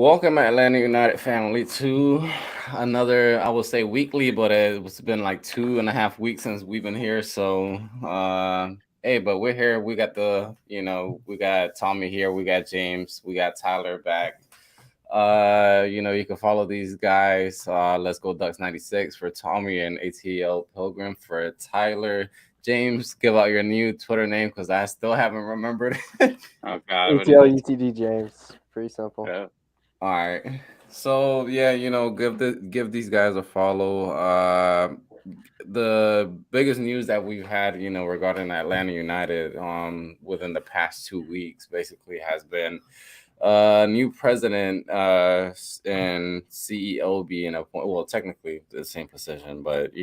Welcome, Atlanta United family, to another, I would say weekly, but it's been like 2.5 weeks since we've been here. So, hey, but we're here. We got we got Tommy here, we got James, we got Tyler back. You can follow these guys. Let's go Ducks 96 for Tommy and ATL Pilgrim for Tyler. James, give out your new Twitter name because I still haven't remembered. Oh God, ATL UTD James. Pretty simple. Yeah. All right. So yeah, give these guys a follow. The biggest news that we've had, regarding Atlanta United, within the past 2 weeks, basically has been new president and CEO being appointed. Well, technically the same position, but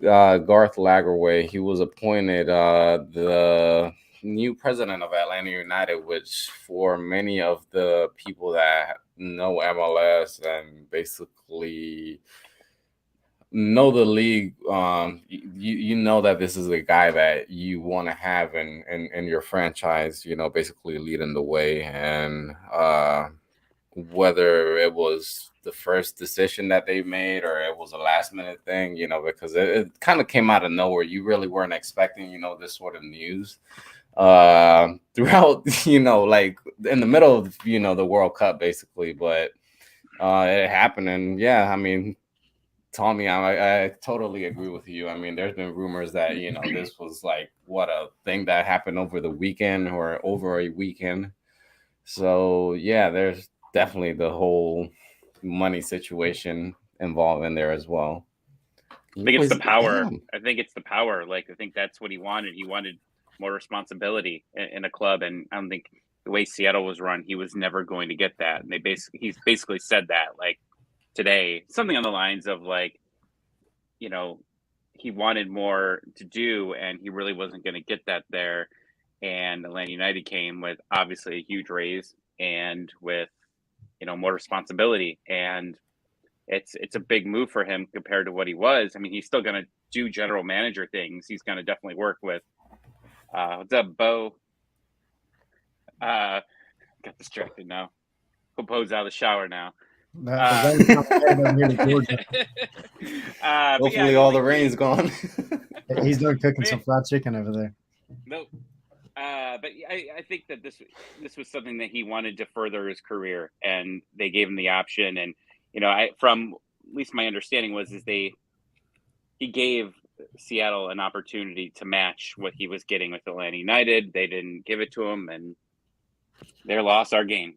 Garth Lagerway, he was appointed the new president of Atlanta United, which for many of the people that know MLS and basically know the league, you know that this is a guy that you want to have in your franchise, basically leading the way. And whether it was the first decision that they made or it was a last minute thing, because it kind of came out of nowhere. You really weren't expecting, this sort of news throughout, like in the middle of, the World Cup, basically. But it happened. And yeah, I mean, Tommy, I totally agree with you. I mean, there's been rumors that, this was like what a thing that happened over the weekend or over a weekend. So yeah, there's definitely the whole money situation involved in there as well. I think it's the power. I think it's the power. Like, I think that's what he wanted. He wanted more responsibility in a club, and I don't think the way Seattle was run, he was never going to get that. And he's basically said that, like, today, something on the lines of like, he wanted more to do, and he really wasn't going to get that there. And Atlanta United came with obviously a huge raise and with more responsibility, and it's a big move for him compared to what he was. I mean, he's still going to do general manager things. He's going to definitely work with what's up, Bo? Got distracted now. Popo's out of the shower now. Hopefully all the rain's gone. He's done cooking some fried chicken over there. Nope. But I think that this was something that he wanted to further his career, and they gave him the option. And from at least my understanding he gave Seattle an opportunity to match what he was getting with Atlanta United. They didn't give it to him, and their loss, our gain.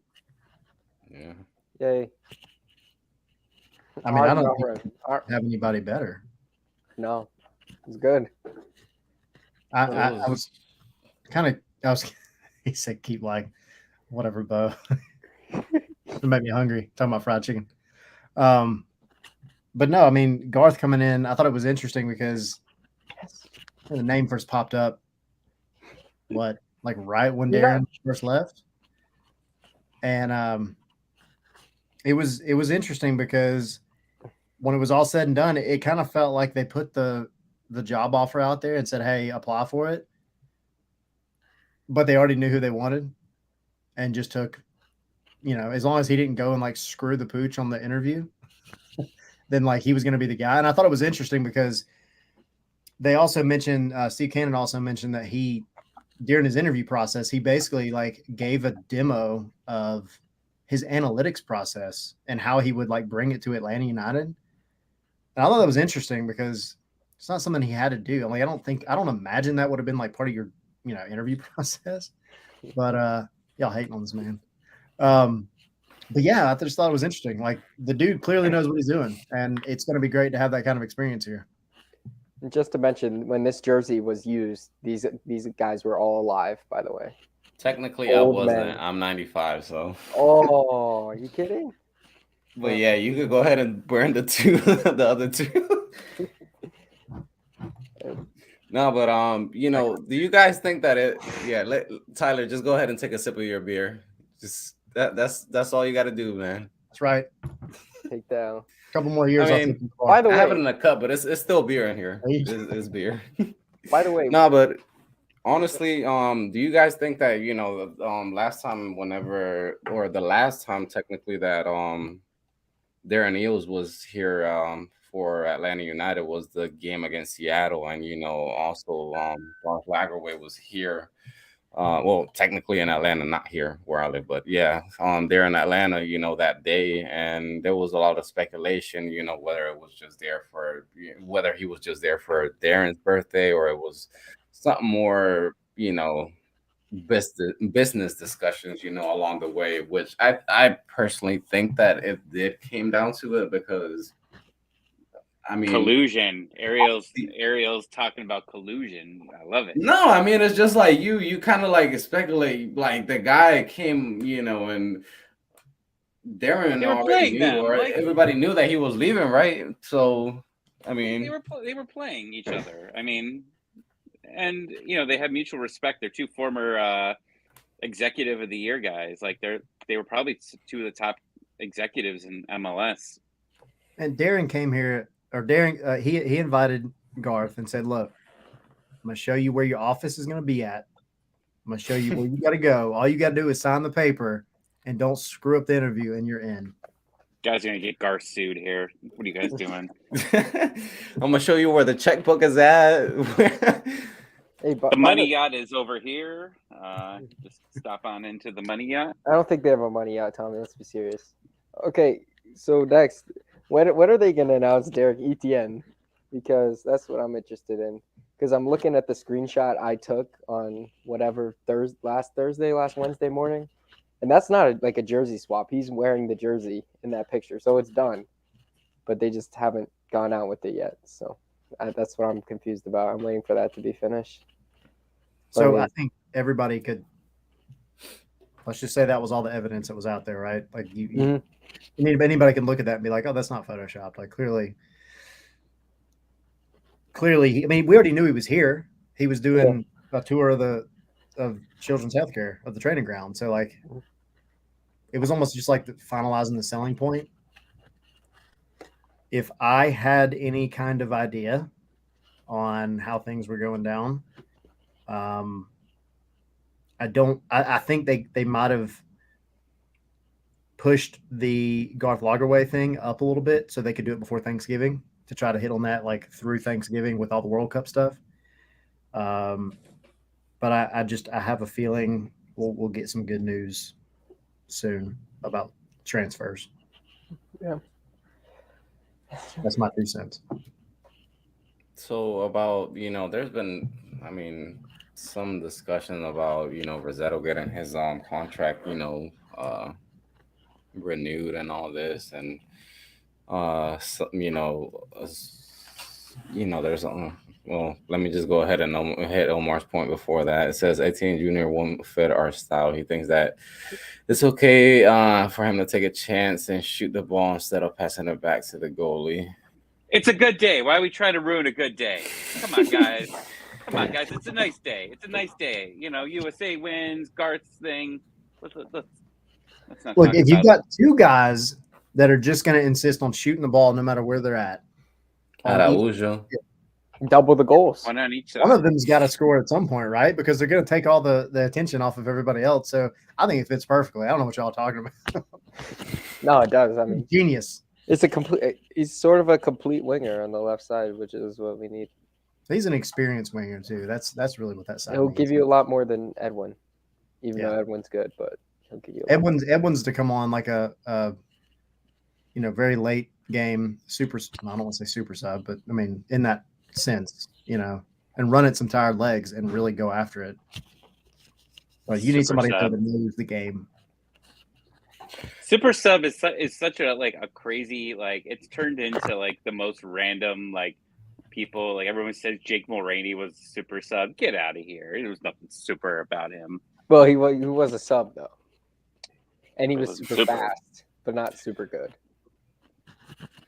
Yeah. Yay. I mean, I don't think have anybody better. No, it's good. I was he said keep like whatever, Bo. It made me hungry talking about fried chicken. But no, I mean, Garth coming in, I thought it was interesting because the name first popped up like right when Darren first left. And it was interesting because when it was all said and done, it kind of felt like they put the job offer out there and said, hey, apply for it. But they already knew who they wanted and just took, as long as he didn't go and like screw the pooch on the interview, then like he was going to be the guy. And I thought it was interesting because they also mentioned, Steve Cannon also mentioned that during his interview process, he basically like gave a demo of his analytics process and how he would like bring it to Atlanta United. And I thought that was interesting because it's not something he had to do. Like, I don't imagine that would have been like part of your, interview process, but y'all hating on this man. But yeah, I just thought it was interesting. Like, the dude clearly knows what he's doing, and it's going to be great to have that kind of experience here. And just to mention, when this jersey was used, these guys were all alive, by the way. Technically, I wasn't. I'm 95, so. Oh, are you kidding? But yeah, you could go ahead and burn the other two. No, but do you guys think that Tyler, just go ahead and take a sip of your beer. Just that's all you got to do, man. That's right. Take down a couple more years. I mean, by the way, I have it in a cup, but it's still beer in here. It's beer. By the way, no, but honestly, do you guys think that last time, the last time technically that Darren Eales was here for Atlanta United was the game against Seattle, and also Garth Lagerwey was here. Well, technically in Atlanta, not here where I live, but yeah, there in Atlanta, that day, and there was a lot of speculation, whether he was just there for Darren's birthday or it was something more, business discussions, along the way, which I personally think that it came down to it because I mean, Collusion. Ariel's talking about collusion. I love it. no, I mean it's just like you kind of like speculate like the guy came, and Darren They were already playing knew, them, or like everybody knew that he was leaving, right? So, I mean, they were playing each other. I mean, and they have mutual respect. They're two former executive of the year guys. Like they were probably two of the top executives in MLS. And Darren came here, or Darren, he invited Garth and said, "Look, I'm going to show you where your office is going to be at. I'm going to show you where you got to go. All you got to do is sign the paper and don't screw up the interview, and you're in." Guys are gonna get Garth sued here. What are you guys doing? I'm gonna show you where the checkbook is at. Hey, but The money yacht is over here. Just stop on into the money yacht. I don't think they have a money yacht, Tommy. Let's be serious. Okay, so next, when are they going to announce Derek Etienne? Because that's what I'm interested in. Because I'm looking at the screenshot I took on whatever last Wednesday morning, and that's not like a jersey swap. He's wearing the jersey in that picture, so it's done. But they just haven't gone out with it yet. So that's what I'm confused about. I'm waiting for that to be finished. So I think everybody could. Let's just say that was all the evidence that was out there, right? Like anybody can look at that and be like, "Oh, that's not photoshopped." Like clearly. I mean, we already knew he was here. He was doing a tour of Children's Healthcare of the training ground. So like, it was almost just like finalizing the selling point. If I had any kind of idea on how things were going down, I think they might have pushed the Garth Lagerwey thing up a little bit so they could do it before Thanksgiving to try to hit on that like through Thanksgiving with all the World Cup stuff. But I have a feeling we'll get some good news soon about transfers. Yeah. That's my 2 cents. So about, there's been, I mean, some discussion about, Rossetto getting his contract, renewed and all this, and there's well, let me just go ahead and hit Omar's point before that. It says 18 Junior won't fit our style. He thinks that it's okay for him to take a chance and shoot the ball instead of passing it back to the goalie. It's a good day. Why are we trying to ruin a good day? Come on, guys. It's a nice day. USA wins. Garth's thing. Let's not Look, if you've got two guys that are just going to insist on shooting the ball no matter where they're at, double the goals. One on each side. One of them's got to score at some point, right? Because they're going to take all the attention off of everybody else. So I think it fits perfectly. I don't know what y'all are talking about. No, it does. I mean, genius. He's sort of a complete winger on the left side, which is what we need. He's an experienced winger too. That's really what that side. He'll give you a lot more than Edwin, even though Edwin's good, but he'll give you. Edwin's to come on like a very late game super. I don't want to say super sub, but I mean in that sense, and run at some tired legs and really go after it. But you need somebody to move the game. Super sub is such a crazy, it's turned into like the most random people. Like everyone says Jake Mulroney was super sub. Get out of here. There was nothing super about him. Well, he was a sub though, and he was super fast, but not super good.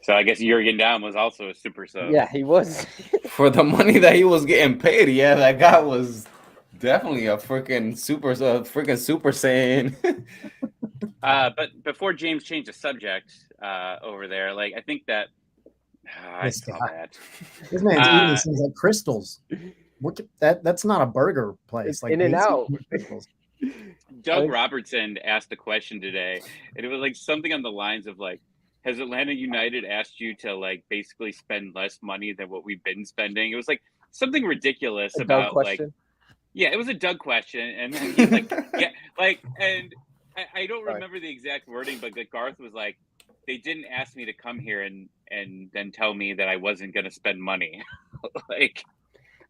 So I guess Jurgen Damm was also a super sub. Yeah, he was. For the money that he was getting paid, yeah, that guy was definitely a freaking super saiyan. But before James changed the subject over there, I think that I saw that. This man's eating things like crystals. That's not a burger place. It's Like In and Pizza Out. McDonald's. Doug Robertson asked a question today, and it was like something on the lines of like, has Atlanta United asked you to like basically spend less money than what we've been spending? It was like something ridiculous A Doug about like, question. yeah, it was a Doug question, and then he's like, yeah, like, and I don't Sorry. remember the exact wording, but like Garth was like, they didn't ask me to come here and then tell me that I wasn't going to spend money, like.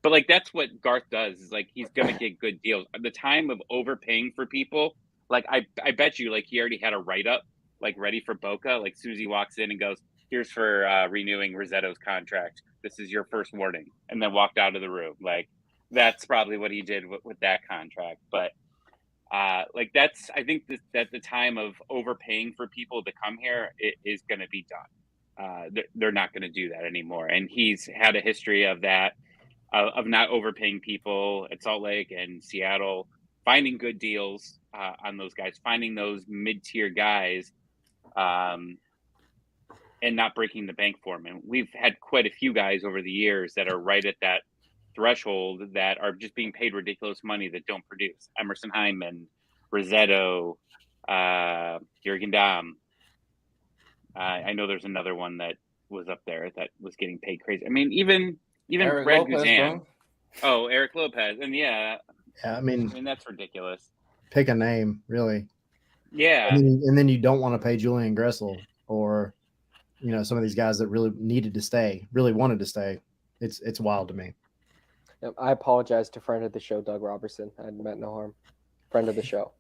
But like that's what Garth does is like he's gonna get good deals. At the time of overpaying for people, like I bet you like he already had a write up like ready for Boca. Like Susie walks in and goes, "Here's for renewing Rosetto's contract. This is your first warning," and then walked out of the room. Like that's probably what he did with that contract. But like that's I think that the time of overpaying for people to come here is going to be done. They're not going to do that anymore, and he's had a history of that. Of not overpaying people at Salt Lake and Seattle, finding good deals on those guys, finding those mid-tier guys, and not breaking the bank for them. And we've had quite a few guys over the years that are right at that threshold that are just being paid ridiculous money that don't produce. Emerson Hyman, Rosetto, Jurgen Damm. I know there's another one that was up there that was getting paid crazy. I mean, even Eric Brad Lopez, Guzan. bro. Oh, Eric Lopez. And Yeah, I mean, that's ridiculous. pick a name, really. Yeah. And then you don't want to pay Julian Gressel or some of these guys that really needed to stay, really wanted to stay. It's wild to me. I apologize to friend of the show, Doug Robertson. I meant no harm. Friend of the show.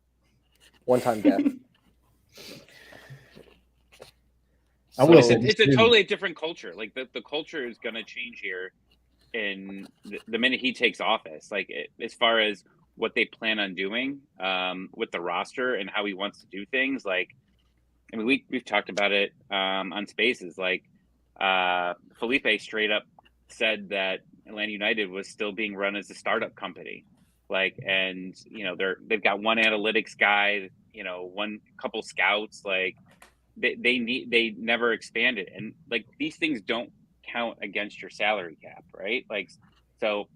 One-time death. It's a totally different culture. Like the culture is going to change here in the minute he takes office. Like as far as what they plan on doing with the roster and how he wants to do things. Like, I mean, we've talked about it on Spaces. Like Felipe straight up said that Atlanta United was still being run as a startup company. Like, and they've got one analytics guy, one couple scouts. Like they never expanded, and like these things don't count against your salary cap, right? Like, so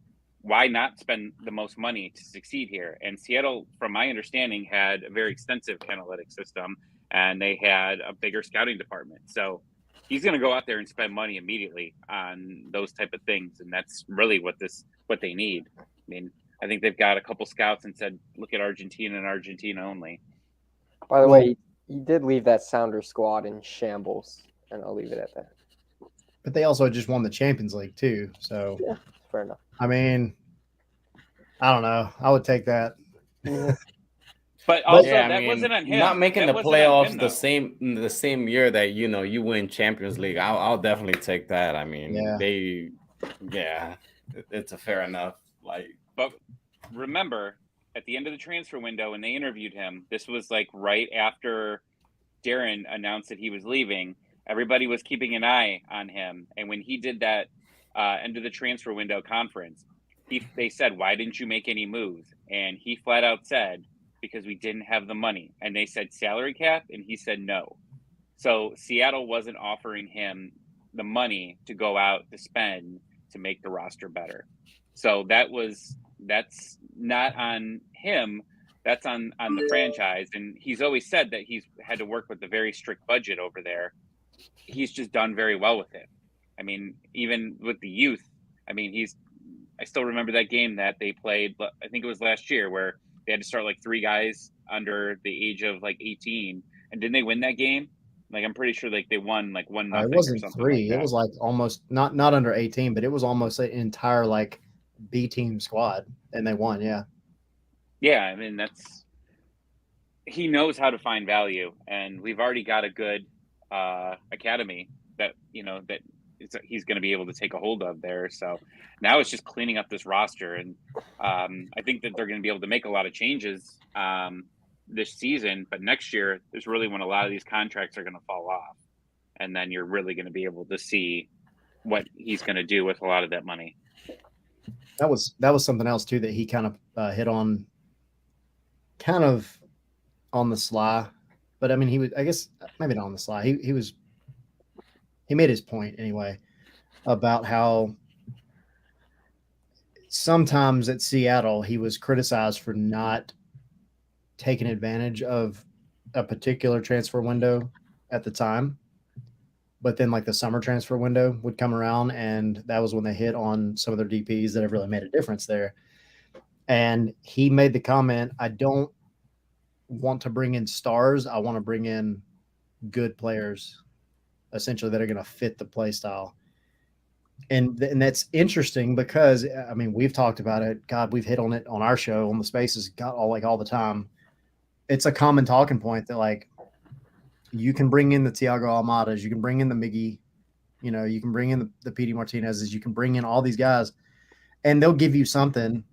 why not spend the most money to succeed here? And Seattle, from my understanding, had a very extensive analytics system, and they had a bigger scouting department. So he's going to go out there and spend money immediately on those type of things, and that's really what they need. I mean, I think they've got a couple scouts and said, look at Argentina and Argentina only. By the way, he did leave that Sounder squad in shambles, and I'll leave it at that. But they also just won the Champions League too, so yeah, fair enough. I mean, I don't know. I would take that. But also, that wasn't on him. Not making the playoffs the same year that you win Champions League. I'll definitely take that. I mean, it's a fair enough. Like, but remember, at the end of the transfer window, when they interviewed him, this was like right after Darren announced that he was leaving. Everybody was keeping an eye on him, and when he did that end of the transfer window conference, they said, "Why didn't you make any moves?" And he flat out said, "Because we didn't have the money." And they said salary cap, and he said no. So Seattle wasn't offering him the money to go out to spend to make the roster better. So that's not on him. That's on the franchise. And he's always said that he's had to work with a very strict budget over there. He's just done very well with it. I mean, even with the youth, I mean, I still remember that game that they played, I think it was last year, where they had to start like 3 guys under the age of like 18. And didn't they win that game? Like, I'm pretty sure like they won like 1-0 it wasn't or something 3. like that. It was like almost not under 18, but it was almost an entire like B team squad, and they won. Yeah. Yeah. I mean, he knows how to find value, and we've already got a good academy that, that he's going to be able to take a hold of there. So now it's just cleaning up this roster. And I think that they're going to be able to make a lot of changes this season, but next year is really when a lot of these contracts are going to fall off. And then you're really going to be able to see what he's going to do with a lot of that money. That was something else too, that he kind of hit on kind of on the sly, but I mean, he was, I guess maybe not on the sly. He made his point anyway about how sometimes at Seattle, he was criticized for not taking advantage of a particular transfer window at the time. But then, like the summer transfer window would come around, and that was when they hit on some of their DPs that have really made a difference there. And he made the comment, I don't want to bring in stars. I want to bring in good players, essentially, that are going to fit the play style. And that's interesting because, I mean, we've talked about it. God, we've hit on it on our show, on the Spaces, got all the time. It's a common talking point that, like, you can bring in the Thiago Almadas, you can bring in the Miggy, you can bring in the Petey Martinez's, you can bring in all these guys, and they'll give you something.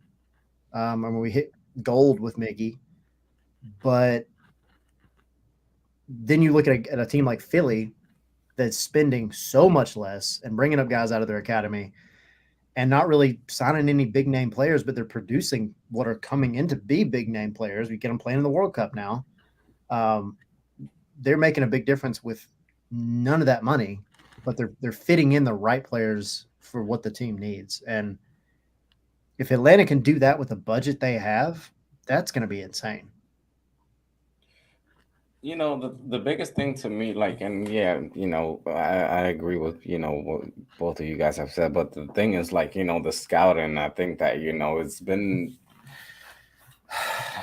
I mean, we hit gold with Miggy, but then you look at a team like Philly that's spending so much less and bringing up guys out of their academy and not really signing any big name players, but they're producing what are coming in to be big name players. We get them playing in the World Cup now. They're making a big difference with none of that money, but they're fitting in the right players for what the team needs. And if Atlanta can do that with the budget they have, that's going to be insane. The biggest thing to me, like, and yeah, I agree with what both of you guys have said, but the thing is, like, the scouting, I think that it's been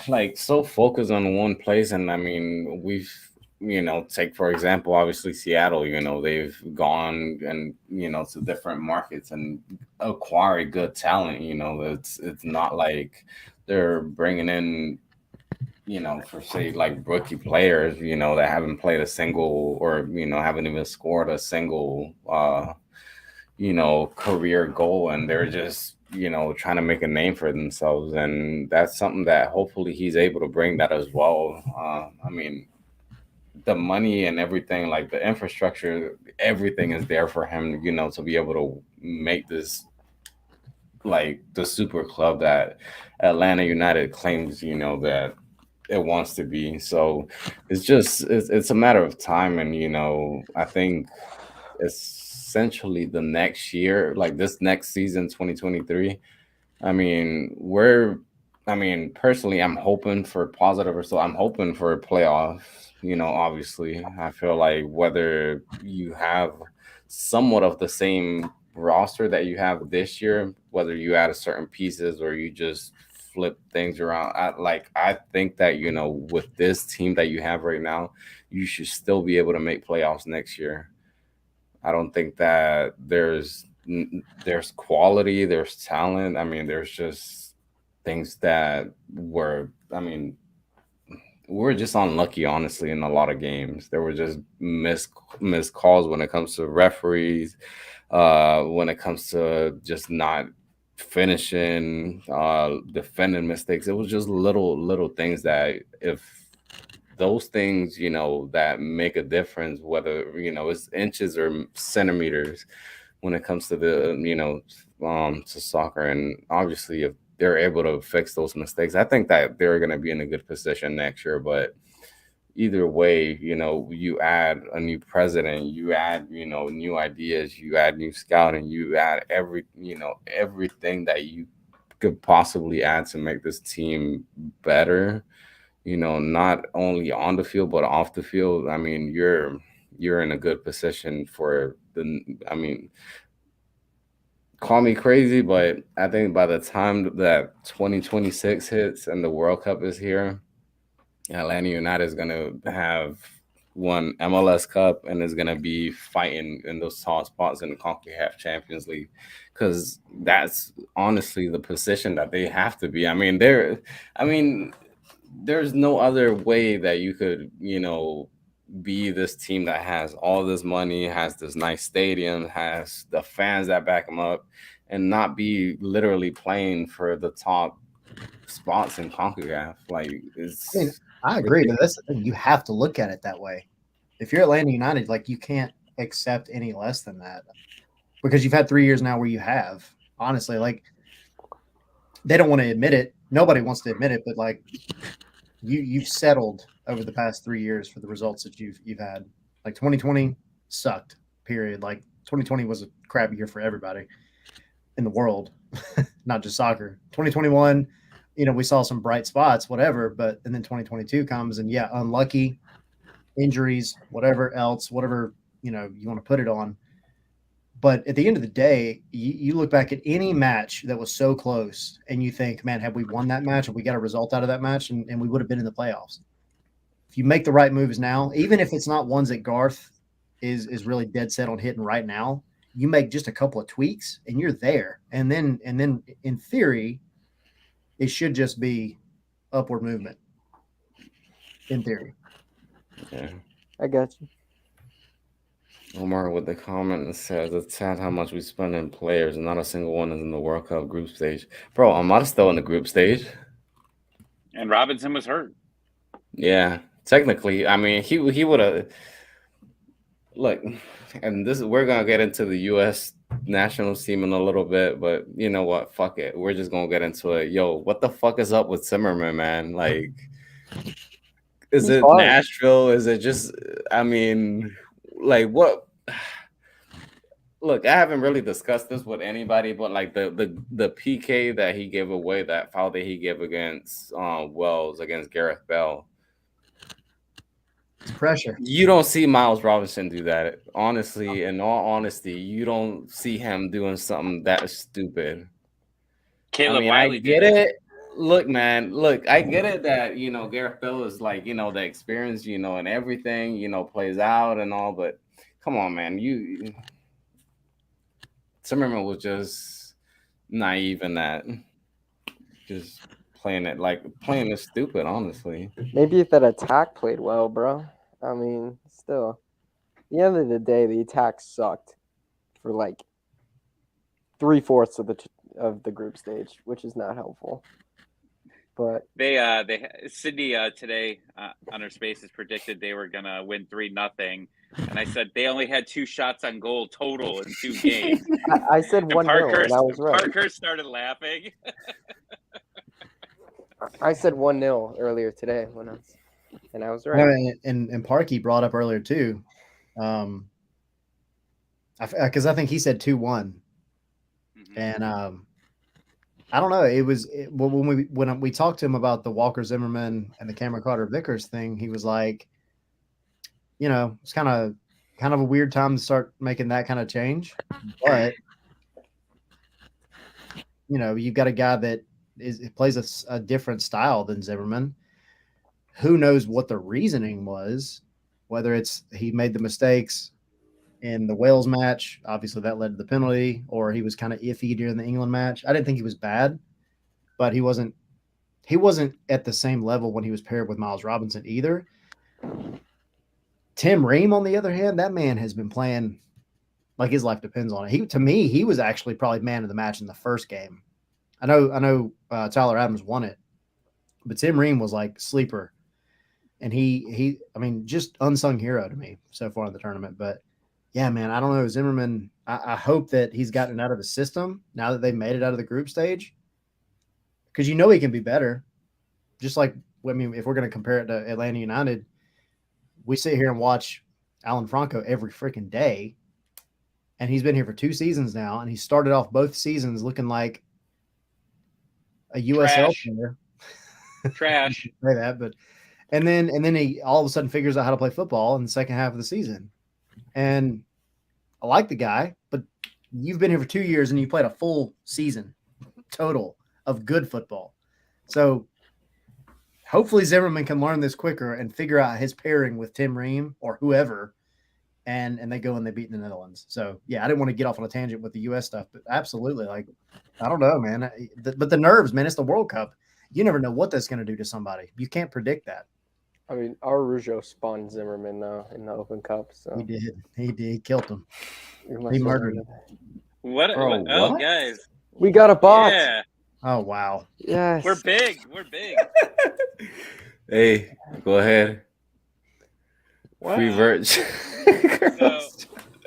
like so focused on one place. And I mean, we've take for example, obviously Seattle, they've gone and to different markets and acquired good talent. It's not like they're bringing in for say like rookie players, that haven't played a single or haven't even scored a single career goal, and they're just trying to make a name for themselves. And that's something that hopefully he's able to bring that as well. I mean, the money and everything, like the infrastructure, everything is there for him, to be able to make this like the super club that Atlanta United claims, that it wants to be. So it's a matter of time. And I think essentially the next year, like this next season, 2023, personally, I'm hoping for positive result. I'm hoping for playoffs. Obviously, I feel like whether you have somewhat of the same roster that you have this year, whether you add a certain pieces or you just flip things around, I think that with this team that you have right now, you should still be able to make playoffs next year. I don't think that there's quality, there's talent. There's just things that we're just unlucky, honestly, in a lot of games. There were just missed calls when it comes to referees, when it comes to just not finishing, defending mistakes. It was just little things that if those things, that make a difference, whether, it's inches or centimeters when it comes to the, to soccer. And obviously, if they're able to fix those mistakes, I think that they're going to be in a good position next year. But either way, you add a new president, you add, new ideas, you add new scouting, you add everything that you could possibly add to make this team better, not only on the field but off the field. You're in a good position for call me crazy, but I think by the time that 2026 hits and the World Cup is here, Atlanta United is going to have won MLS Cup and is going to be fighting in those top spots in the CONCACAF Champions League, because that's honestly the position that they have to be. There's no other way that you could, be this team that has all this money, has this nice stadium, has the fans that back them up, and not be literally playing for the top spots in CONCACAF. I agree, but that's the thing. You have to look at it that way. If you're Atlanta United, like, you can't accept any less than that, because you've had 3 years now where you have, honestly, like, they don't want to admit it. Nobody wants to admit it, but like, you've settled over the past 3 years for the results that you've had. Like 2020 sucked, period. Like 2020 was a crap year for everybody in the world. not just soccer. 2021, we saw some bright spots, whatever, and then 2022 comes and unlucky injuries, whatever else, whatever, you want to put it on. But at the end of the day, you look back at any match that was so close and you think, man, have we won that match? Have we got a result out of that match? And we would have been in the playoffs. If you make the right moves now, even if it's not ones that Garth is really dead set on hitting right now, you make just a couple of tweaks and you're there. And then in theory, it should just be upward movement. In theory. Yeah. I got you. Omar with the comment that says it's sad how much we spend in players and not a single one is in the World Cup group stage. Bro, Ahmad's still in the group stage. And Robinson was hurt. Yeah. Technically, I mean, he would have. Look, and we're gonna get into the U.S. national team in a little bit, but you know what? Fuck it. We're just gonna get into it. Yo, what the fuck is up with Zimmerman, man? Like, is it Nashville? Is it just? I mean, like what? Look, I haven't really discussed this with anybody, but like the PK that he gave away, that foul that he gave against Wells against Gareth Bell. It's pressure. You don't see Miles Robinson do that. Honestly, in all honesty, you don't see him doing something that stupid. Caleb Wiley I get it. Look, man. Look, I get it that Gareth Bell is like the experience, and everything plays out and all. But come on, man. Zimmerman was just naive in that. Just playing it stupid, honestly. Maybe if that attack played well, bro. I mean, still, at the end of the day, the attack sucked for like 3/4 of the group stage, which is not helpful. But Sydney today on her Spaces predicted they were gonna win 3-0, and I said they only had 2 shots on goal total in 2 games. I said 1-0, and I was right. Parker started laughing. I said 1-0 earlier today and I was right. And Parkey brought up earlier too, because I think he said 2-1, and I don't know. When we talked to him about the Walker Zimmerman and the Cameron Carter Vickers thing, he was like, it's kind of a weird time to start making that kind of change, but you've got a guy that plays a different style than Zimmerman. Who knows what the reasoning was, whether it's he made the mistakes in the Wales match, obviously that led to the penalty, or he was kind of iffy during the England match. I didn't think he was bad, but he wasn't at the same level when he was paired with Miles Robinson either. Tim Ream, on the other hand, that man has been playing like his life depends on it. To me, he was actually probably man of the match in the first game. I know Tyler Adams won it, but Tim Ream was like sleeper. And he just unsung hero to me so far in the tournament. But yeah, man, I don't know. Zimmerman, I hope that he's gotten it out of the system now that they've made it out of the group stage. Because he can be better. Just like, if we're going to compare it to Atlanta United, we sit here and watch Alan Franco every freaking day. And he's been here for 2 seasons now. And he started off both seasons looking like a USL player. Trash. Say that, but and then he all of a sudden figures out how to play football in the second half of the season. And I like the guy, but you've been here for 2 years and you played a full season total of good football. So hopefully Zimmerman can learn this quicker and figure out his pairing with Tim Ream or whoever, and they go and they beat the Netherlands. So yeah, I didn't want to get off on a tangent with the US stuff, but absolutely, like, I don't know, man. But the nerves, man, it's the World Cup. You never know what that's going to do to somebody. You can't predict that. I mean, our Rougeau spawned Zimmerman though in the Open Cup. So He did. He killed him. He murdered him. What? Bro, Oh, what? guys. We got a bot. Yeah. Oh, wow. Yes. We're big. Hey, go ahead. What? Free Verge. So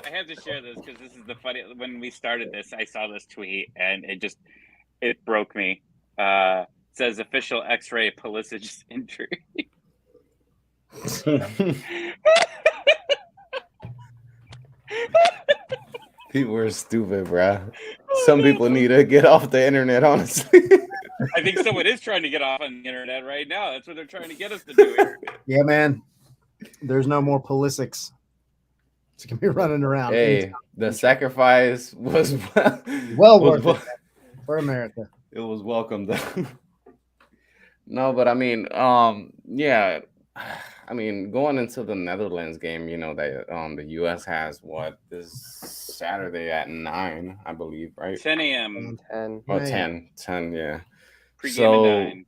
I have to share this because this is the funny. When we started this, I saw this tweet and it broke me. It says official X-ray Pulisic injury. People are stupid, bro. Some people need to get off the internet, honestly. I think someone is trying to get off on the internet right now. That's what they're trying to get us to do. Yeah, man. There's no more politics. It's gonna be running around. Hey, the sacrifice was well worth it for America. It was welcome though. No, but I mean, yeah. I mean, going into the Netherlands game, you know, that the US has what this Saturday at 9, I believe, right? 10 a.m. 10. Oh, Yeah. 10, yeah. Pre-game So at 9.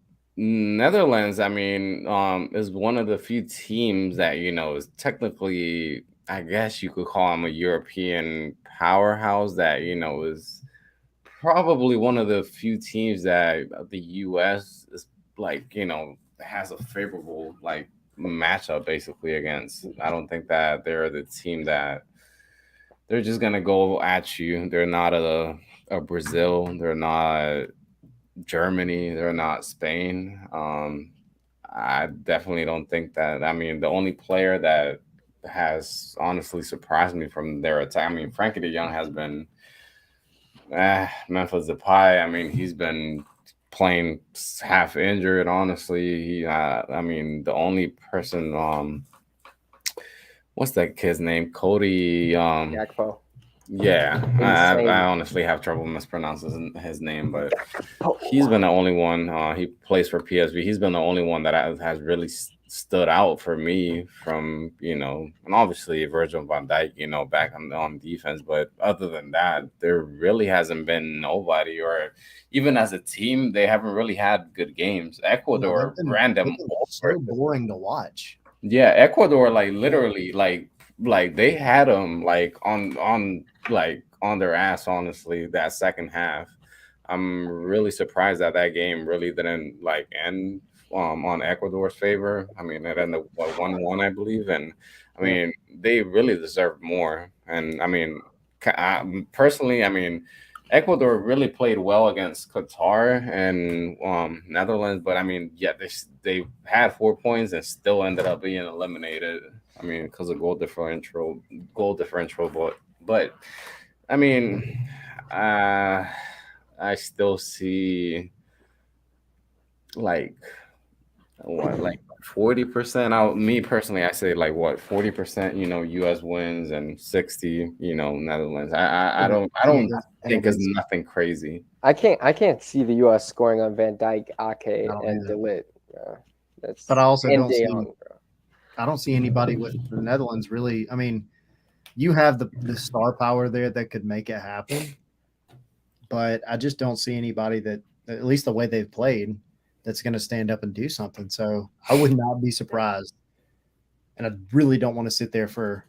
Netherlands, I mean, is one of the few teams that, you know, is technically, I guess you could call them a European powerhouse that, you know, is probably one of the few teams that the US is like, you know, has a favorable like matchup basically against. I don't think that they're the team that they're just gonna go at you. They're not a Brazil. They're not Germany. They're not Spain. I definitely don't think that. I mean, the only player that has honestly surprised me from their attack. I mean, Frankie De Jong has been Memphis Depay. I mean, he's been playing half injured. Honestly, I mean, the only person, what's that kid's name? Cody. Gakpo. Yeah, Insane. I honestly have trouble mispronouncing his name, but he's been the only one. He plays for PSV. He's been the only one that has really stood out for me from, you know, and obviously Virgil van Dijk, you know, back on defense. But other than that, there really hasn't been nobody, or even as a team, they haven't really had good games. Ecuador ran them over. So boring to watch. Yeah, Ecuador, like literally, like they had them like on their ass. Honestly, that second half, I'm really surprised that that game really didn't like end on Ecuador's favor. I mean, it ended 1-1, I believe, and I mean they really deserved more. And I mean, personally, I mean, Ecuador really played well against Qatar and Netherlands, but I mean, yeah, they had 4 points and still ended up being eliminated. I mean, because of goal differential, but I mean, I still see like what, like 40% out. Me personally, I say like what 40%, you know, US wins and 60, you know, Netherlands. I don't think it's nothing crazy. I can't see the US scoring on Van Dijk, Ake, and De Ligt. But I also don't see I don't see anybody with the Netherlands really. I mean, you have the star power there that could make it happen, but I just don't see anybody that, at least the way they've played, that's going to stand up and do something. So I would not be surprised. And I really don't want to sit there for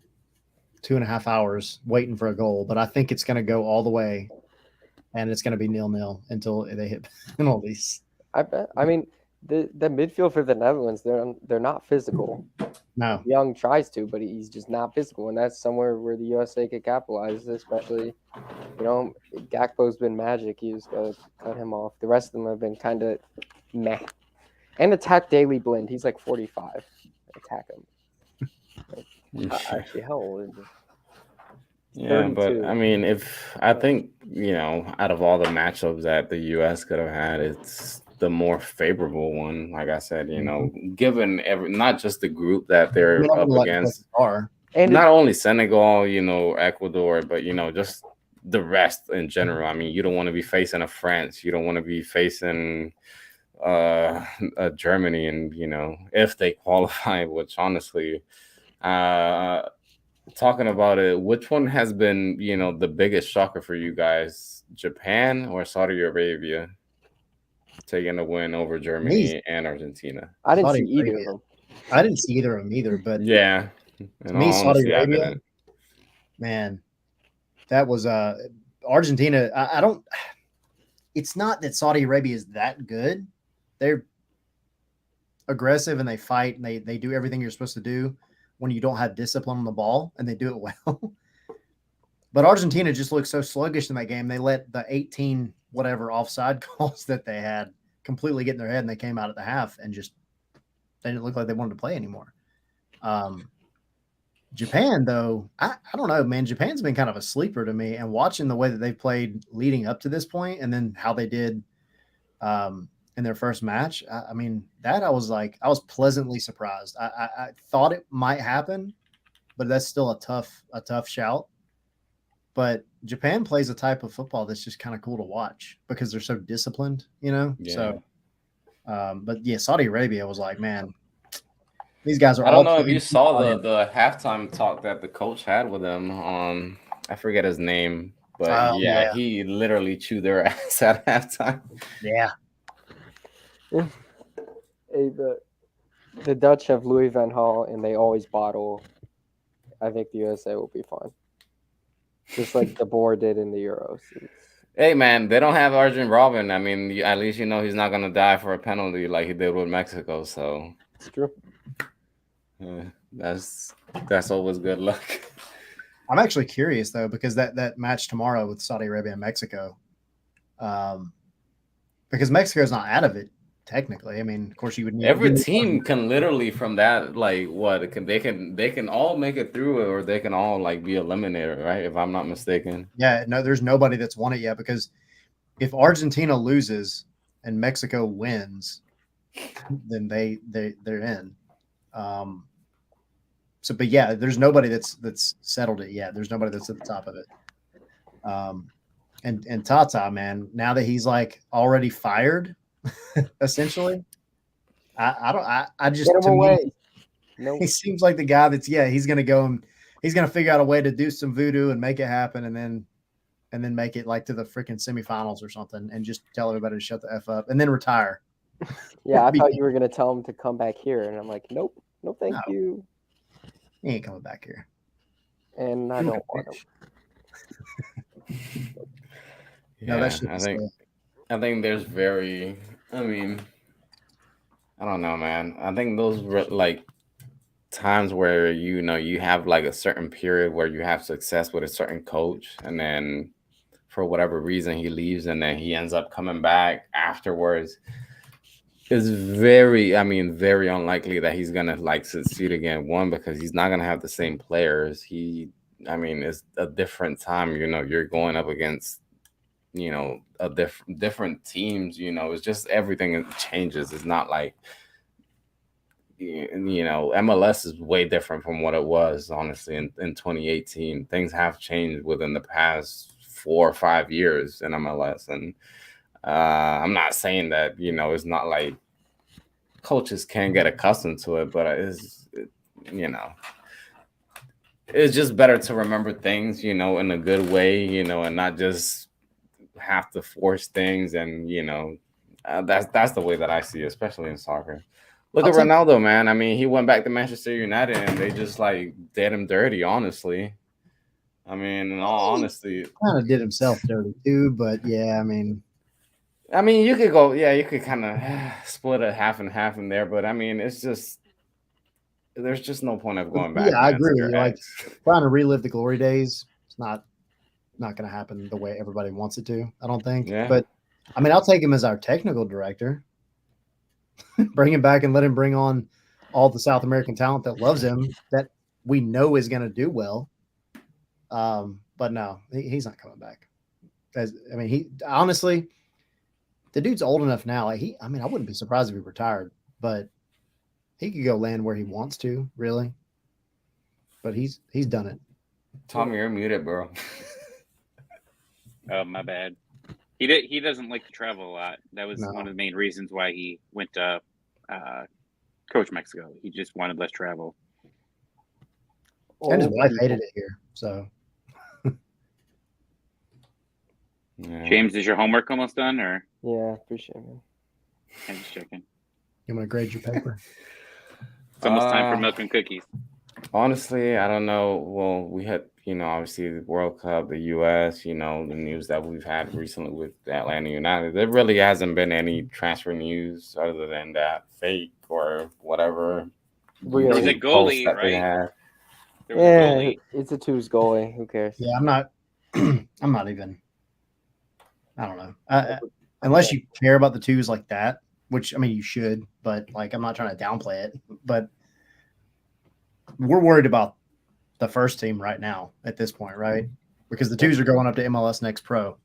2.5 hours waiting for a goal, but I think it's going to go all the way and it's going to be 0-0 until they hit penalties. I bet. I mean, the midfield for the Netherlands, they're not physical. No. Young tries to, but he's just not physical, and that's somewhere where the USA could capitalize, especially, you know, Gakpo's been magic. You just got to cut him off. The rest of them have been kind of meh. And attack Daily Blind. He's like 45. Attack him. Actually, how old is he? Yeah, but I mean, I think, you know, out of all the matchups that the US could have had, it's the more favorable one. Like I said, you know, given not just the group that they're up against, and not only Senegal, you know, Ecuador, but, you know, just the rest in general. I mean, you don't want to be facing a France. You don't want to be facing Germany, and, you know, if they qualify, which honestly, talking about it, which one has been, you know, the biggest shocker for you guys, Japan or Saudi Arabia taking a win over Germany and Argentina? I didn't see either of them. I didn't see either of them either, but yeah, me, Saudi Arabia, man, that was Argentina. I don't. It's not that Saudi Arabia is that good. They're aggressive and they fight and they do everything you're supposed to do when you don't have discipline on the ball, and they do it well. But Argentina just looked so sluggish in that game. They let the 18 whatever offside calls that they had completely get in their head, and they came out at the half and just they didn't look like they wanted to play anymore. Japan, though, I don't know, man. Japan's been kind of a sleeper to me, and watching the way that they've played leading up to this point, and then how they did in their first match, I mean, that I was pleasantly surprised. I thought it might happen, but that's still a tough shout. But Japan plays a type of football that's just kind of cool to watch because they're so disciplined, you know. Yeah. So, but yeah, Saudi Arabia was like, man, these guys are. I don't know if playing you saw football. the halftime talk that the coach had with them. I forget his name, but Oh, yeah, yeah. he literally chewed their ass at halftime. Yeah. Hey, the Dutch have Louis van Gaal, and they always bottle. I think the USA will be fine. Just like De Boer did in the Euros. Hey man, they don't have Arjen Robben. I mean, at least you know he's not gonna die for a penalty like he did with Mexico. So It's true. that's always good luck. I'm actually curious though, because that match tomorrow with Saudi Arabia and Mexico, because Mexico's not out of it technically. I mean, of course, you would need every team can literally from that they can all make it through, or they can all like be eliminated, right? If I'm not mistaken. Yeah, no, there's nobody that's won it yet, because if Argentina loses and Mexico wins, then they're in. So, but yeah, there's nobody that's settled it yet. There's nobody that's at the top of it. And Tata, man, now that he's like already fired, essentially, I just, Get him to away. me, he seems like the guy that's he's gonna go and he's gonna figure out a way to do some voodoo and make it happen, and then make it like to the freaking semifinals or something, and just tell everybody to shut the F up and then retire. Yeah, I thought you were gonna tell him to come back here, and I'm like, nope, no, thank you. He ain't coming back here. And I don't want him. Yeah, I think there's I mean, I don't know, man. I think those like times where you have like a certain period where you have success with a certain coach, and then for whatever reason he leaves, and then he ends up coming back afterwards. It's very unlikely that he's gonna like succeed again. One, because he's not gonna have the same players. It's a different time. You're going up against a different teams. It's just everything changes. It's not like MLS is way different from what it was, honestly, in 2018. Things have changed within the past 4 or 5 years in MLS, and I'm not saying that it's not like coaches can get accustomed to it, but it's just better to remember things in a good way, and not just have to force things. And that's the way that I see it, especially in soccer. Look at Ronaldo, man. I mean, he went back to Manchester United and they just like did him dirty, honestly. I mean, in all honesty, kind of did himself dirty too. But yeah, I mean, you could kind of split it half and half in there. But I mean, it's just there's just no point of going back. Yeah, I agree with you. Like trying to relive the glory days, it's not going to happen the way everybody wants it to, I don't think. Yeah. But I mean, I'll take him as our technical director. Bring him back and let him bring on all the South American talent that loves him, that we know is going to do well. But no, he's not coming back. He honestly, the dude's old enough now. Like I wouldn't be surprised if he retired, but he could go land where he wants to, really. But he's done it. Tommy, you're muted, bro. Oh, my bad. He doesn't like to travel a lot. That was one of the main reasons why he went to coach Mexico. He just wanted less travel. And his wife hated it here. So, James, is your homework almost done? Or yeah, appreciate it. I'm just checking. You want to grade your paper? It's almost time for milk and cookies. Honestly, I don't know. Well, we had, obviously the World Cup, the U.S., the news that we've had recently with Atlanta United. There really hasn't been any transfer news other than that fake or whatever. There was a goalie, right? Yeah, it's a twos goalie. Who cares? Yeah, I'm not even. I don't know. Unless you care about the twos like that, which you should, but like I'm not trying to downplay it. But we're worried about the first team right now at this point, right? Because the twos are going up to MLS Next Pro.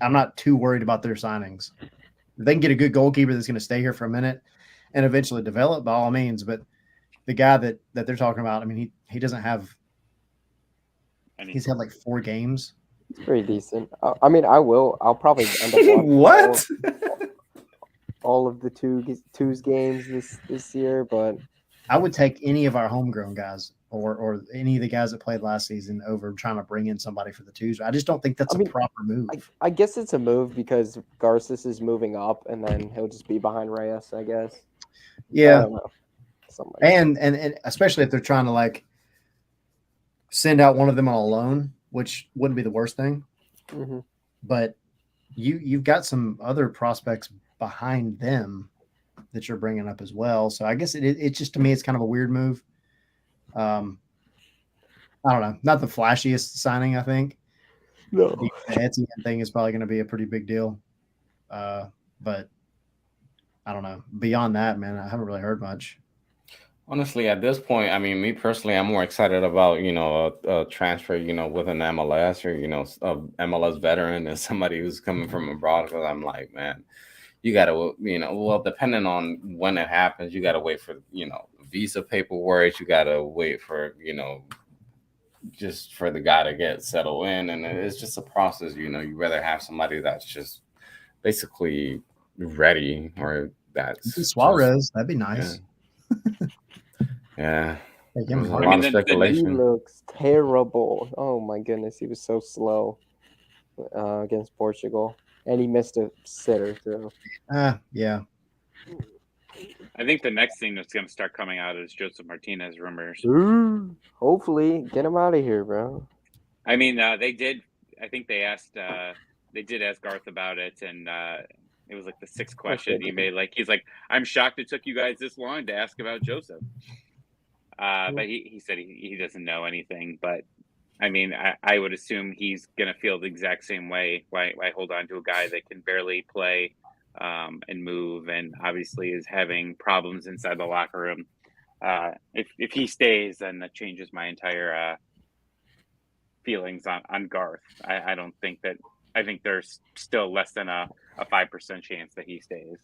I'm not too worried about their signings. If they can get a good goalkeeper that's going to stay here for a minute and eventually develop, by all means. But the guy that they're talking about, I mean, he doesn't have. He's had like 4 games. It's pretty decent. I mean, I'll probably end up watching What? all of the twos games this year, but I would take any of our homegrown guys or any of the guys that played last season over trying to bring in somebody for the twos. I just don't think that's a proper move. I guess it's a move because Garces is moving up, and then he'll just be behind Reyes, I guess. Yeah. I don't know. Something like and especially if they're trying to like send out one of them on a loan, which wouldn't be the worst thing. Mm-hmm. But you've got some other prospects behind them that you're bringing up as well. So I guess it's just, to me, it's kind of a weird move. I don't know. Not the flashiest signing, I think. No. The Etienne thing is probably going to be a pretty big deal. But I don't know. Beyond that, man, I haven't really heard much. Honestly, at this point, I mean, me personally, I'm more excited about, a transfer, with an MLS or, a MLS veteran and somebody who's coming from abroad. Because I'm like, man, you got to, well, depending on when it happens, you got to wait for, visa paperwork. You got to wait for, just for the guy to get settled in. And it's just a process, you rather have somebody that's just basically ready, or that's Suarez. That'd be nice. Yeah. He looks terrible. Oh my goodness, he was so slow against Portugal, and he missed a sitter too. Yeah. I think the next thing that's going to start coming out is Joseph Martinez rumors. Hopefully, get him out of here, bro. I mean, they did. I think they asked. They did ask Garth about it, and it was like the 6th question he made. Like, he's like, "I'm shocked it took you guys this long to ask about Joseph." But he said he doesn't know anything. But I mean, I would assume he's going to feel the exact same way. Why hold on to a guy that can barely play and move, and obviously is having problems inside the locker room? If he stays, then that changes my entire feelings on Garth. I don't think that. I think there's still less than a 5% chance that he stays.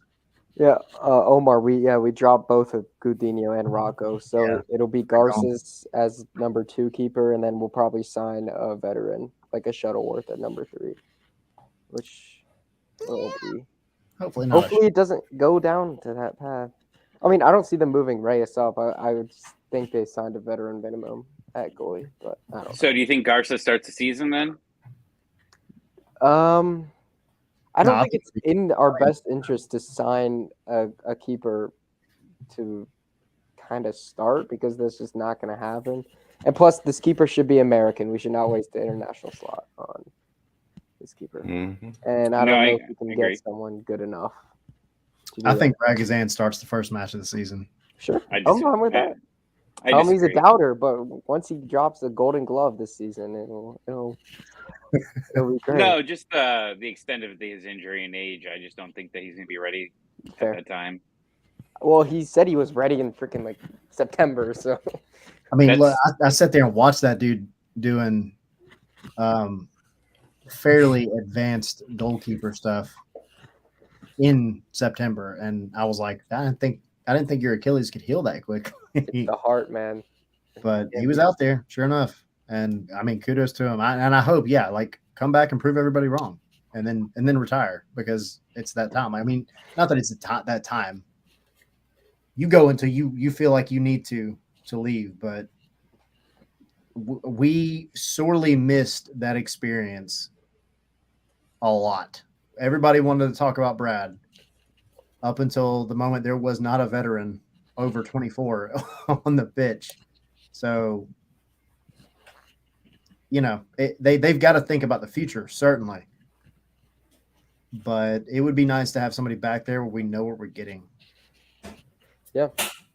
Yeah, Omar, we dropped both of Coutinho and Rocco, so it'll be Garces as number 2 keeper, and then we'll probably sign a veteran like a Shuttleworth at number 3, which will be hopefully not. Hopefully it doesn't go down to that path. I mean, I don't see them moving Reyes up. I would think they signed a veteran minimum at goalie, but I don't know. So do you think Garza starts the season then? I don't think it's in our best interest to sign a keeper to kind of start, because that's just not going to happen. And plus, this keeper should be American. We should not waste the international slot on this keeper. Mm-hmm. And I don't know if we can get someone good enough. I think Ragazan starts the first match of the season. Sure. I'm with that. Tell me he's a doubter, but once he drops the Golden Glove this season, it'll be great. No, just the extent of his injury and age. I just don't think that he's going to be ready at that time. Well, he said he was ready in freaking like September. So, I mean, look, I sat there and watched that dude doing fairly advanced goalkeeper stuff in September, and I was like, I didn't think your Achilles could heal that quick. The heart, man. But he was out there, sure enough. And I mean, kudos to him. I hope, like, come back and prove everybody wrong, and then retire, because it's that time. I mean, not that it's that time. You go until you feel like you need to leave, but we sorely missed that experience a lot. Everybody wanted to talk about Brad up until the moment there was not a veteran over 24 on the pitch. So, they've got to think about the future, certainly. But it would be nice to have somebody back there where we know what we're getting. Yeah.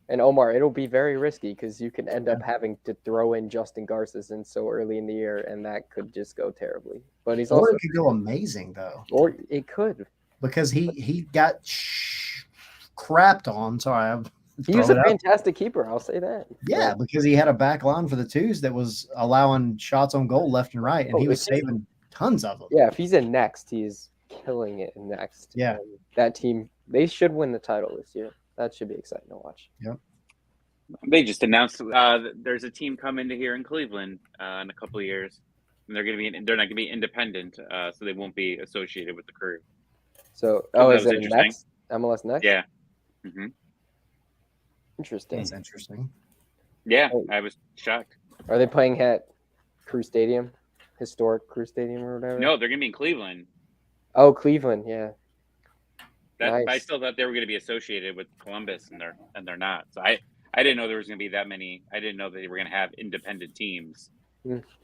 And Omar, it'll be very risky, because you can end up having to throw in Justin Garces in so early in the year, and that could just go terribly. But it could go amazing, though. Or it could, because he got crapped on. Sorry, He was throw a it up. fantastic keeper. I'll say that. Yeah, because he had a back line for the twos that was allowing shots on goal left and right, and he was saving tons of them. Yeah, if he's in next, he's killing it in next. Yeah. And that team, they should win the title this year. That should be exciting to watch. Yep. They just announced there's a team coming to here in Cleveland in a couple of years, and they're not going to be independent, so they won't be associated with the Crew. So, that is was it interesting. next? MLS next? Yeah. Mm-hmm. Interesting. That's interesting. Yeah, I was shocked. Are they playing at Crew Stadium, historic Crew Stadium or whatever? No, they're going to be in Cleveland. Oh, Cleveland, yeah. I Nice. still thought they were going to be associated with Columbus, and they're not. So I didn't know there was going to be that many. I didn't know they were going to have independent teams.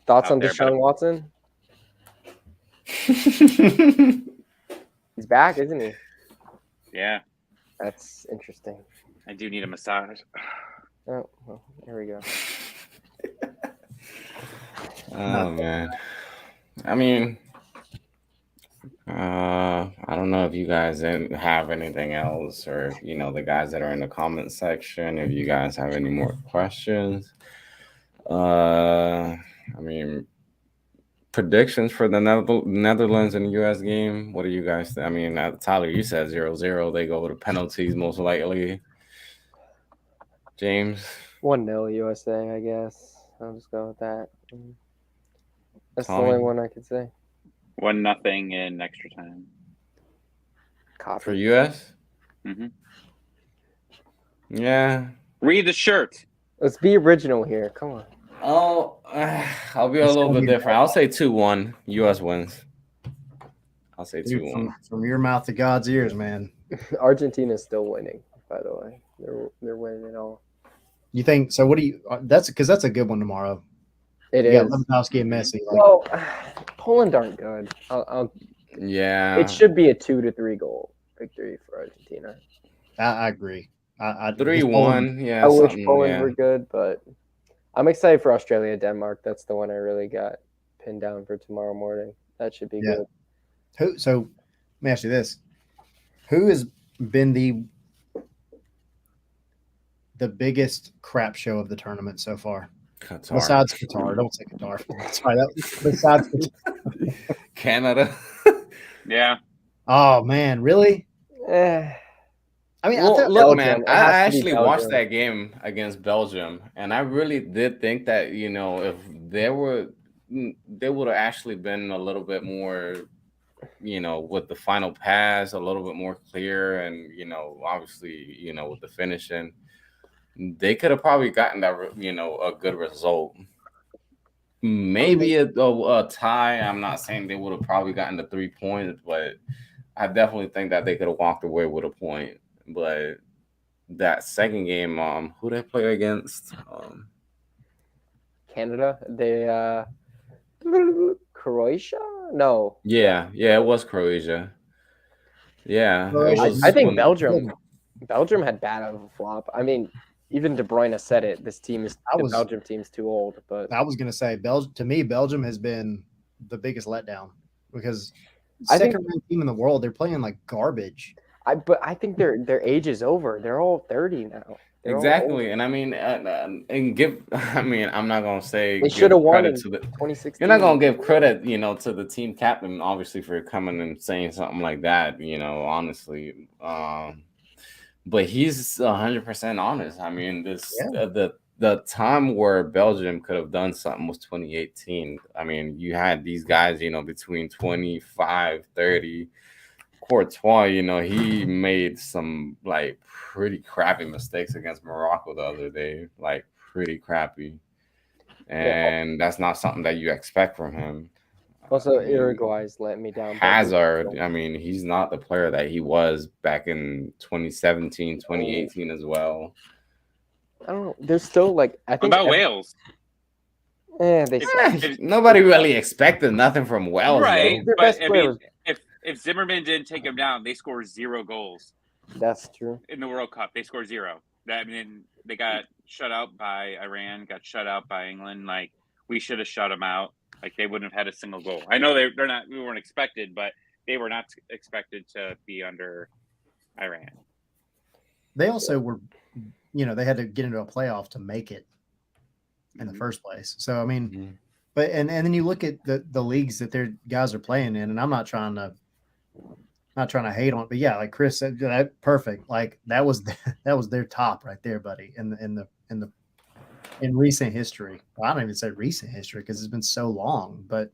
Thoughts out on there, Deshaun but- Watson? He's back, isn't he? Yeah, That's interesting. I do need a massage. Oh, well, here we go. Oh man, I mean, I don't know if you guys have anything else, or the guys that are in the comment section, if you guys have any more questions. I mean, predictions for the Netherlands and U.S. game. What do you guys think? I mean, Tyler, you said 0-0. They go to penalties most likely. James? 1-0 USA, I guess. I'll just go with that. That's Tommy? the only one I could say. 1-0 in extra time. Copy. For U.S.? Mm-hmm. Yeah. Read the shirt. Let's be original here. Come on. Oh, I'll be a little bit different. I'll say 2-1. U.S. wins. I'll say 2-1. From your mouth to God's ears, man. Argentina's still winning, by the way. They're winning it all. You think so? What do you? That's because that's a good one tomorrow. It You is. got Lewandowski and Messi. Well, Poland aren't good. Yeah. It should be a 2 to 3 goal victory for Argentina. I agree. I 3-1. Yeah. I wish something, Poland yeah. were good, but I'm excited for Australia, Denmark. That's the one I really got pinned down for tomorrow morning. That should be good. So let me ask you this: who has been the biggest crap show of the tournament so far? Qatar. Besides Qatar, don't say Qatar. Sorry, besides Qatar. Canada. Yeah. Oh man, really? I mean, Well, I thought look, Belgium. man, It I has to be actually watched Belgium. that game against Belgium, and I really did think that if they would have actually been a little bit more, with the final pass, a little bit more clear, and obviously, with the finishing, they could have probably gotten that, a good result. Maybe a tie. I'm not saying they would have probably gotten the 3 points, but I definitely think that they could have walked away with a point. But that second game, who they play against? Canada. They Croatia? No. Yeah, it was Croatia. Yeah, it was I think when- Belgium had bad of a flop. I mean, even De Bruyne said it. The Belgium team's too old. But I was going to say, to me, Belgium has been the biggest letdown because I think- second-ranked team in the world, they're playing like garbage. I think their age is over. They're all 30 now. They're all Exactly, old. and I mean, I'm not gonna say They should have won in credit to the. 2016. You're not gonna give credit, to the team captain, obviously, for coming and saying something like that. Honestly, but he's 100% honest. I mean, the time where Belgium could have done something was 2018. I mean, you had these guys, between 25, 30. Courtois, he made some like pretty crappy mistakes against Morocco the other day, like pretty crappy, and that's not something that you expect from him. Also, Uruguay's let me down. Hazard, I mean, he's not the player that he was back in 2017, 2018 as well. I don't know. There's still like I What think about Wales? Nobody really expected nothing from Wales, Right, Their but best I player mean, if Zimmerman didn't take him down, they score 0 goals That's true. in the World Cup. They score 0. I mean, they got shut out by Iran, got shut out by England. Like, we should have shut them out. Like, they wouldn't have had a single goal. I know they're not. We weren't expected, but they were not expected to be under Iran. They also were they had to get into a playoff to make it in the first place. So I mean, Mhm. but and then you look at the leagues that their guys are playing in, and I'm not trying to hate on it, but yeah, like Chris said, that perfect. Like that was their top right there, buddy, in recent history. Well, I don't even say recent history because it's been so long, but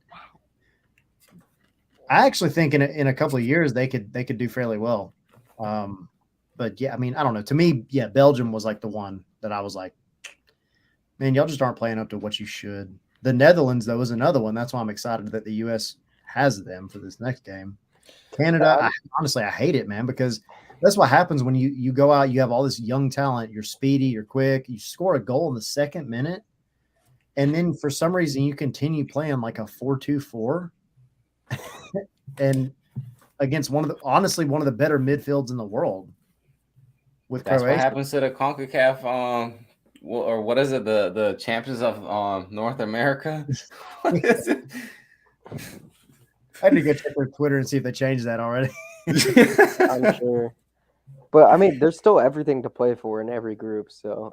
I actually think in a couple of years they could do fairly well. But yeah, I mean, I don't know. To me, yeah, Belgium was like the one that I was like, man, y'all just aren't playing up to what you should. The Netherlands, though, is another one. That's why I'm excited that the U.S. has them for this next game. Canada, honestly, I hate it, man, because that's what happens when you go out. You have all this young talent. You're speedy. You're quick. You score a goal in the second minute, and then for some reason you continue playing like a 4-2-4, and against one of the better midfields in the world with That's what Croatia. happens to the CONCACAF. Or what is it? The champions of North America. What is it? I need to go check their Twitter and see if they changed that already. I'm sure. But I mean, there's still everything to play for in every group, so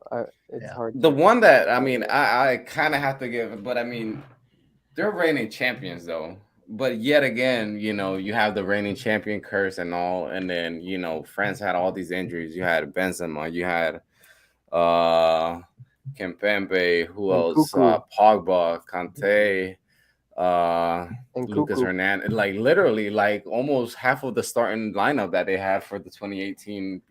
it's hard. The one that I mean, I kind of have to give, but I mean, they're reigning champions though. But yet again, you have the reigning champion curse and all, and then France had all these injuries. You had Benzema, you had Kempembe, who And else? Cuckoo. Pogba, Kante, And Lucas Cuckoo. Hernandez, like literally, like almost half of the starting lineup that they had for the 2018,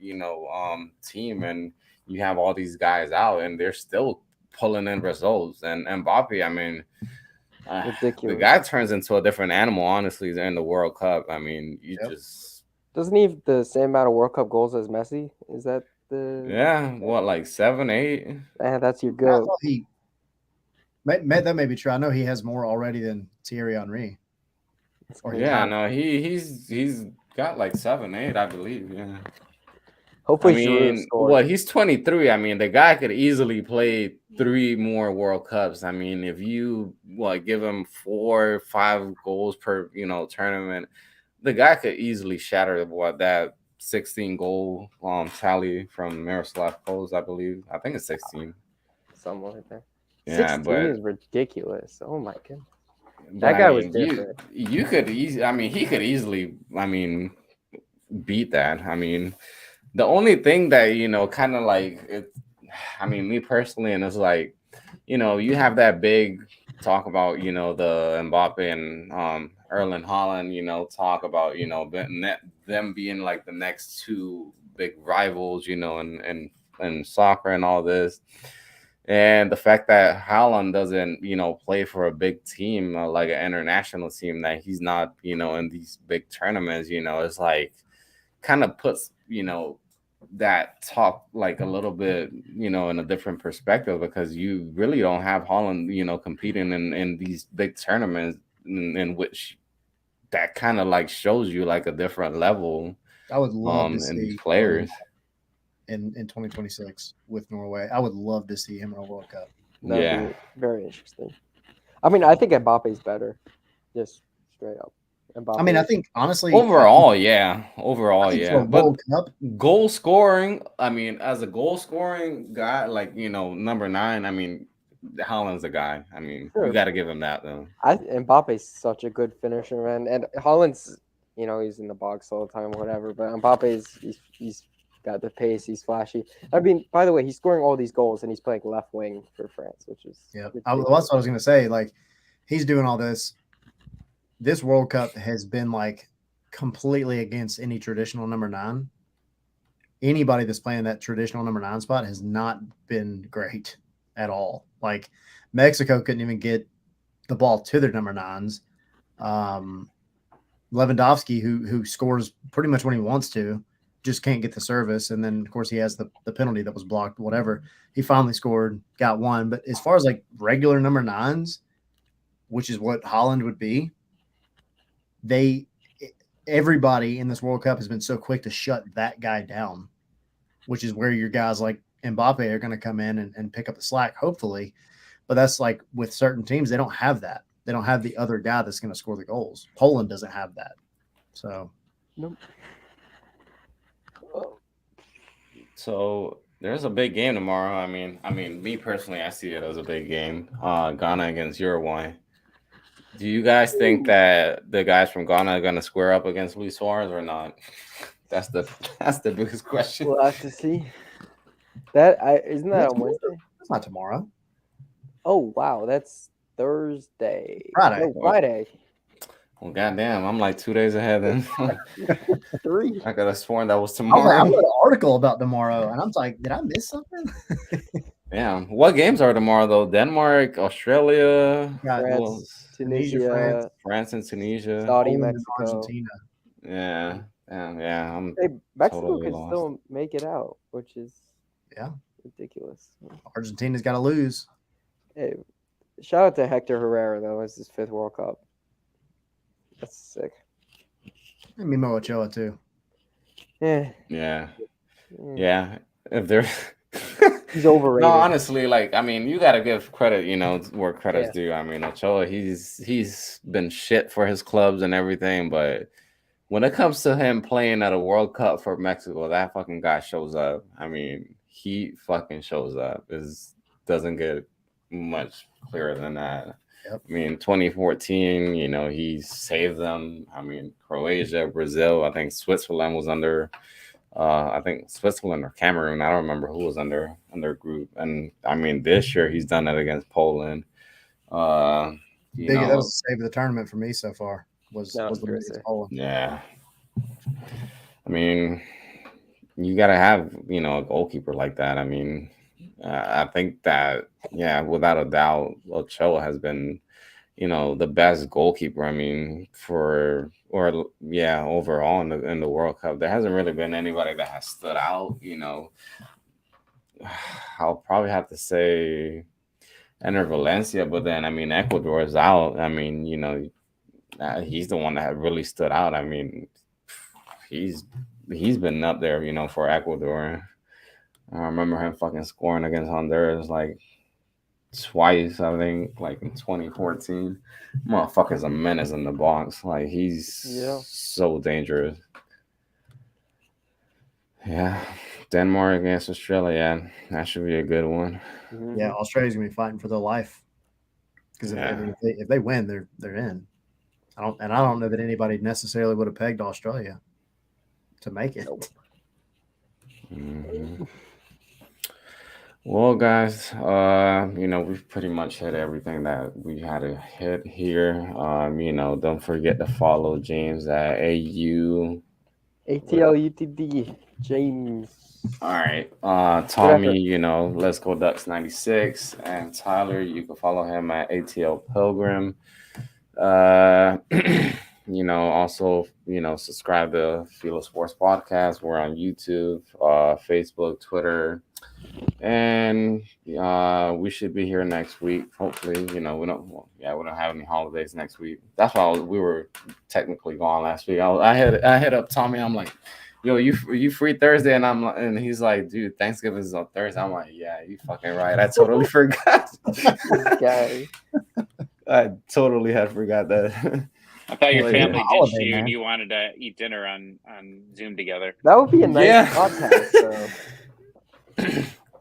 team, and you have all these guys out, and they're still pulling in results. And Mbappe, I mean, the Ridiculous. guy turns into a different animal, honestly, in the World Cup. I mean, you Yep. just Doesn't he have the same amount of World Cup goals as Messi? Is that the? what, like 7, 8? That's your I goat. thought that may be true. I know he has more already than Thierry Henry. Or Yeah, no, he's got like 7, 8, I believe. Yeah. Hopefully, I Giroud mean, scores. he's 23. I mean, the guy could easily play 3 more World Cups. I mean, if you give him 4 or 5 goals per tournament, the guy could easily shatter that 16 goal tally from Miroslav Klose, I believe. I think it's 16. Something like that. Yeah, 16 but is ridiculous. Oh my goodness. but That I guy was mean, different. you could easily. I mean, he could easily. I mean, beat that. I mean, the only thing that kind of like it. I mean, me personally, and it's like, you have that big talk about the Mbappe and Erling Haaland. Talk about them being like the next two big rivals. In soccer and all this. And the fact that Haaland doesn't, play for a big team like an international team, that he's not, in these big tournaments, it's like kind of puts, that talk like a little bit, in a different perspective, because you really don't have Haaland, competing in these big tournaments in which that kind of like shows you like a different level I would love to in these see players. in 2026 with Norway. I would love to see him in a World Cup. That'd be very interesting. I mean, I think Mbappe's better. Just straight up. Mbappe. I mean, I think honestly, Overall, I think for a but World Cup, goal scoring, I mean, as a goal scoring guy, like number 9, I mean, Haaland's a guy. I mean, Sure. you got to give him that though. Mbappe's such a good finisher, man, and Haaland's, he's in the box all the time, whatever. But Mbappe's he's got the pace, he's flashy. I mean, by the way, he's scoring all these goals and he's playing left wing for France, which is that's what I was going to say. Like, he's doing all this. This World Cup has been like completely against any traditional number 9. Anybody that's playing that traditional number 9 spot has not been great at all. Like, Mexico couldn't even get the ball to their number 9s. Lewandowski, who scores pretty much when he wants to, just can't get the service. And then, of course, he has the penalty that was blocked, whatever. He finally scored, got one. But as far as like regular number 9s, which is what Haaland would be, everybody in this World Cup has been so quick to shut that guy down, which is where your guys like Mbappe are going to come in and pick up the slack, hopefully. But that's like with certain teams, they don't have that. They don't have the other guy that's going to score the goals. Poland doesn't have that. So, nope. So There's a big game tomorrow. I mean, me personally, I see it as a big game. Ghana against Uruguay. Do you guys think that the guys from Ghana are gonna square up against Luis Suarez or not? That's the that's the biggest question. We'll have to see. Isn't that on Wednesday? That's not tomorrow. Oh wow, that's Thursday. Friday. No, Friday. Well, goddamn, I'm like 2 days ahead. Then 3. I could have sworn that was I tomorrow. read an article about tomorrow, and I was like, did I miss something? Yeah. What games are tomorrow though? Denmark, Australia, France, Tunisia, France and Tunisia, Saudi, Poland and Mexico. Argentina. Yeah. Yeah. I'm Hey, Mexico totally could lost. still make it out, which is ridiculous. Argentina's got to lose. Hey, shout out to Hector Herrera though. It's his 5th World Cup. That's sick. And Mimo Ochoa too. Yeah. Yeah. Yeah. If they're He's overrated. No, honestly, like I mean, you gotta give credit, where credit's due. I mean, Ochoa, he's been shit for his clubs and everything, but when it comes to him playing at a World Cup for Mexico, that fucking guy shows up. I mean, he fucking shows up. It doesn't get much clearer than that. Yep. I mean, 2014, he saved them. I mean, Croatia, Brazil, I think Switzerland was under. I think Switzerland or Cameroon. I don't remember who was under group. And I mean, this year he's done it against Poland. That was the save of the tournament for me so far. Was the against Poland. Yeah. I mean, you got to have a goalkeeper like that. I mean, I think that without a doubt, Ochoa has been the best goalkeeper. I mean, overall in the World Cup, there hasn't really been anybody that has stood out. I'll probably have to say Enter Valencia, but then I mean Ecuador is out. I mean, he's the one that really stood out. I mean, he's been up there, for Ecuador. I remember him fucking scoring against Honduras like twice, I think, like in 2014. Motherfucker's a menace in the box. Like he's so dangerous. Yeah. Denmark against Australia. That should be a good one. Yeah, Australia's gonna be fighting for their life. Because if they win, they're in. I don't know that anybody necessarily would have pegged Australia to make it. Mm-hmm. Well, guys, we've pretty much hit everything that we had to hit here. Don't forget to follow James at ATL UTD James. All right. Tommy, Let's Go Ducks 96. And Tyler, you can follow him at ATL Pilgrim. Also, subscribe to Filo Sports Podcast. We're on YouTube, Facebook, Twitter. And we should be here next week. Hopefully, we don't have any holidays next week. That's why we were technically gone last week. I hit up Tommy. I'm like, yo, you free Thursday? And he's like, dude, Thanksgiving is on Thursday. I'm like, yeah, you fucking right. I totally forgot. Guy. I totally had forgot that. I thought your family holiday, ditched you man. and you wanted to eat dinner on Zoom together. That would be a nice podcast. So.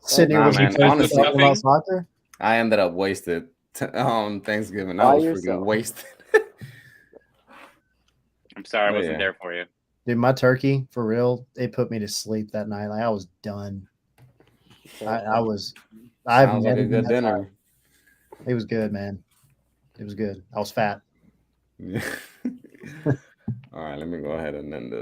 Sitting here Nah, with man, you honestly, talking about soccer. I ended up wasted on Thanksgiving. By I was yourself. freaking wasted. I'm sorry I Oh, wasn't yeah. there for you. Dude, my turkey, for real, it put me to sleep that night. Like I was done. I was. Sounds like a good dinner. It was good, man. It was good. I was fat. All right, let me go ahead and end this.